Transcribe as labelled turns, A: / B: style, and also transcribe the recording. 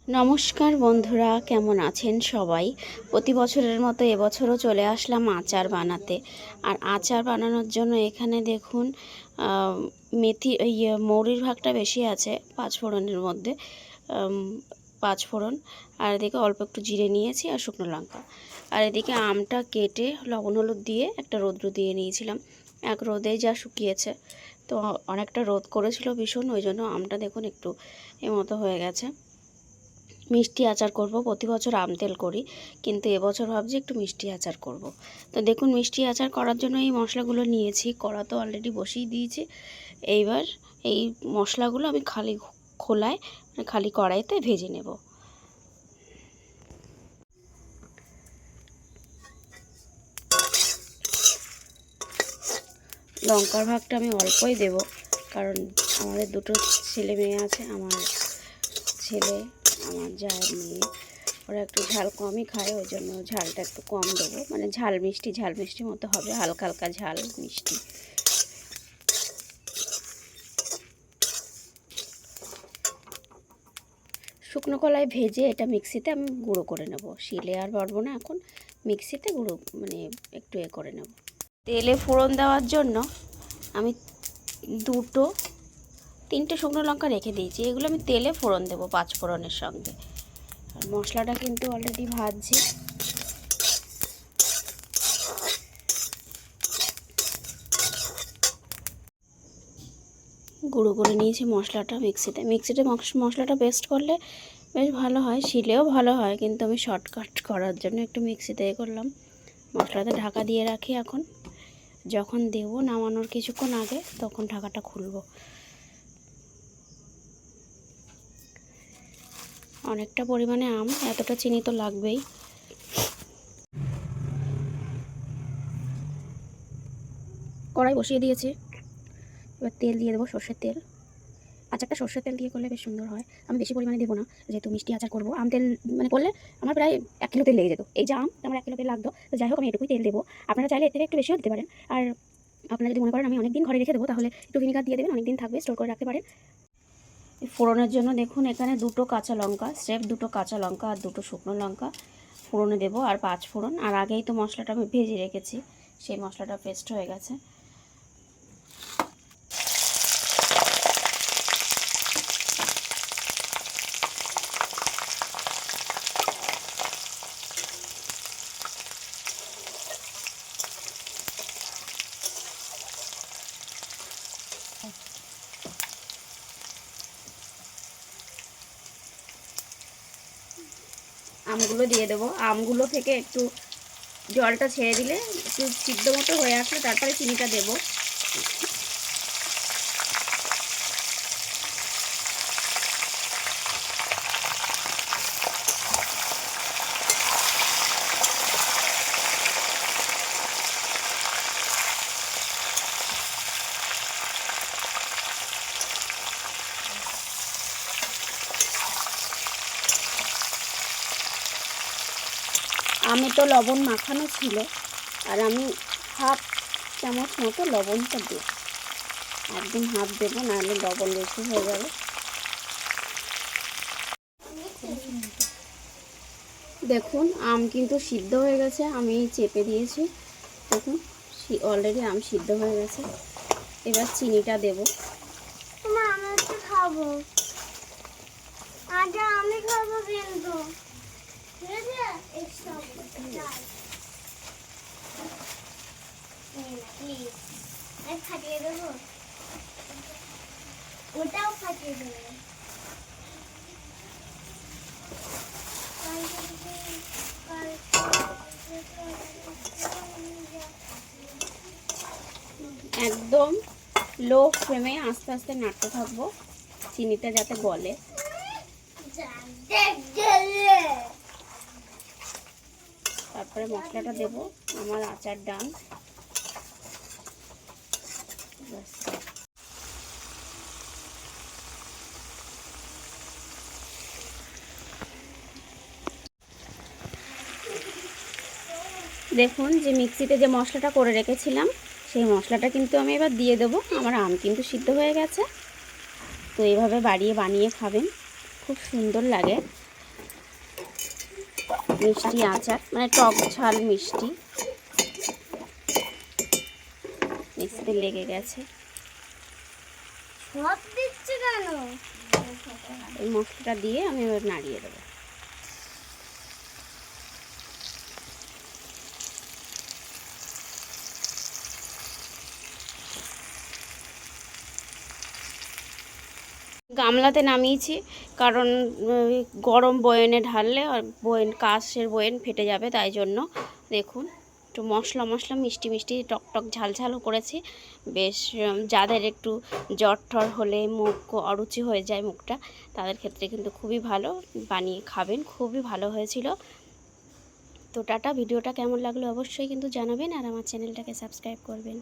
A: নমস্কার বন্ধুরা, কেমন আছেন সবাই? প্রতি বছরের মতো এবছরও চলে আসলাম আচার বানাতে। আর আচার বানানোর জন্য এখানে দেখুন মেথি মৌরির ভাগটা বেশি আছে পাঁচফোড়নের মধ্যে। পাঁচফোড়ন, আর এদিকে অল্প একটু জিরে নিয়েছি আর শুকনো লঙ্কা। আর এদিকে আমটা কেটে লবণ হলুদ দিয়ে একটা রোদ্র দিয়ে নিয়েছিলাম, এক রোদেই যা শুকিয়েছে। তো অনেকটা রোদ করেছিল ভীষণ, ওই জন্য আমটা দেখুন একটু মতো হয়ে গেছে। মিষ্টি আচার করব, প্রতি বছর আম তেল করি, কিন্তু এবছর ভাবছি একটু মিষ্টি আচার করব। তো দেখুন মিষ্টি আচার করার জন্য এই মশলাগুলো নিয়েছি, কড়া তো অলরেডি বসিয়ে দিয়েছি। এইবার এই মশলাগুলো আমি খালি খোলায় খালি কড়াইতে ভেজে নেব। লঙ্কার ভাগটা আমি অল্পই দেব, কারণ আমাদের দুটো ছেলে মেয়ে আছে, আমার ছেলে আমার জায়ের মেয়ে, ওরা একটু ঝাল কমই খায়, ওই জন্য ঝালটা একটু কম দেবো, মানে ঝাল মিষ্টি মতো হবে, হালকা হালকা ঝাল মিষ্টি। শুকনো কলায় ভেজে এটা মিক্সিতে আমি গুঁড়ো করে নেব, শিলে আর বাটবো না, এখন মিক্সিতে গুঁড়ো মানে একটু করে নেব। তেলে ফোড়ন দেওয়ার জন্য আমি তিনটে শুকনো লঙ্কা রেখে দিয়েছি, এগুলো আমি তেলে ফোড়ন দেবো পাঁচফোড়নের সঙ্গে। আর মশলাটা কিন্তু অলরেডি ভাজছি। গুঁড়ো করে নিয়েছি মশলাটা মিক্সিতে মশলাটা পেস্ট করলে বেশ ভালো হয়, শিলেও ভালো হয়, কিন্তু আমি শর্টকাট করার জন্য একটু মিক্সিতে করলাম। মশলাতে ঢাকা দিয়ে রাখি, এখন যখন দেব নামানোর কিছুক্ষণ আগে তখন ঢাকাটা খুলবো। অনেকটা পরিমাণে আম, এতটা চিনি তো লাগবেই। কড়াই বসিয়ে দিয়েছি, এবার তেল দিয়ে দেবো, সর্ষের তেল। আচারটা সর্ষের তেল দিয়ে করলে বেশ সুন্দর হয়, আমি বেশি পরিমাণে দেবো না, যেহেতু মিষ্টি আচার করবো। আম তেল মানে করলে আমার প্রায় 1 কিলো তেল লেগে যেত, এই যে আম আমার 1 কিলো তেল লাগতো, তো যাই হোক আমি এটুকুই তেল দেবো। আপনারা চাইলে এর থেকে একটু বেশিও দিতে পারেন। আর আপনারা যদি মনে করেন আমি অনেকদিন ঘরে রেখে দেবো, তাহলে একটু ভিনিগার দিয়ে দেবেন, অনেকদিন থাকবে, স্টোর করে রাখতে পারেন। ফোড়নের জন্য দেখুন এখানে 2টো কাঁচা লঙ্কা, স্রেফ 2টো কাঁচা লঙ্কা আর 2টো শুকনো লঙ্কা ফোড়নে দেবো, আর 5 ফোড়ন। আর আগেই তো মশলাটা আমি ভেজে রেখেছি, সেই মশলাটা পেস্ট হয়ে গেছে। আমগুলো দিয়ে দেবো, আমগুলো থেকে একটু জলটা ছেড়ে দিলে একটু সিদ্ধ মতো হয়ে আসলে তারপরে চিনিটা দেবো। আমি তো লবণ মাখানো ছিল, আর আমি হাফ চামচ মতো লবণটা দেব, একদম হাফ দেবো, নাহলে লবণ বেশি হয়ে যাবে। দেখুন আম কিন্তু সিদ্ধ হয়ে গেছে, আমি চেপে দিয়েছি, দেখুন অলরেডি আম সিদ্ধ হয়ে গেছে। এবার চিনিটা দেবো।
B: আমি একটু খাবো, আজ আমি খাবো কিন্তু ফাটিয়ে দেবো, ওটাও ফাটিয়ে দেবো।
A: একদম লো ফ্লেমে আস্তে আস্তে নাড়তে থাকবো, চিনিটা যাতে গলে। তারপরে মশলাটা দেবো, আমার আচার ডান। দেখুন যে মিক্সিতে যে মশলাটা করে রেখেছিলাম, সেই মশলাটা কিন্তু আমি এবার দিয়ে দেবো। আমার আম কিন্তু সিদ্ধ হয়ে গেছে, তো এইভাবে বানিয়ে খাবেন, খুব সুন্দর লাগে। মিষ্টি আচার, মানে টক ঝাল মিষ্টি। নিচতে লেগে গেছে।
B: সব দিচ্ছে কেন?
A: এই মশলাটা দিয়ে আমি এবার নাড়িয়ে দেবো। গামলাতে নামিয়েছি, কারণ গরম বয়নে ঢাললে আর বয়ন, কাঁচের বয়ন ফেটে যাবে, তাই জন্য। দেখুন একটু মশলা মশলা মিষ্টি মিষ্টি টক টক ঝাল ঝালও করেছি। বেশ যাদের একটু জ্বর ঠর হলে মুখ অরুচি হয়ে যায় মুখটা, তাদের ক্ষেত্রে কিন্তু খুবই ভালো, বানিয়ে খাবেন, খুবই ভালো হয়েছিল। তো টাটা। ভিডিওটা কেমন লাগলো অবশ্যই কিন্তু জানাবেন, আর আমার চ্যানেলটাকে সাবস্ক্রাইব করবেন।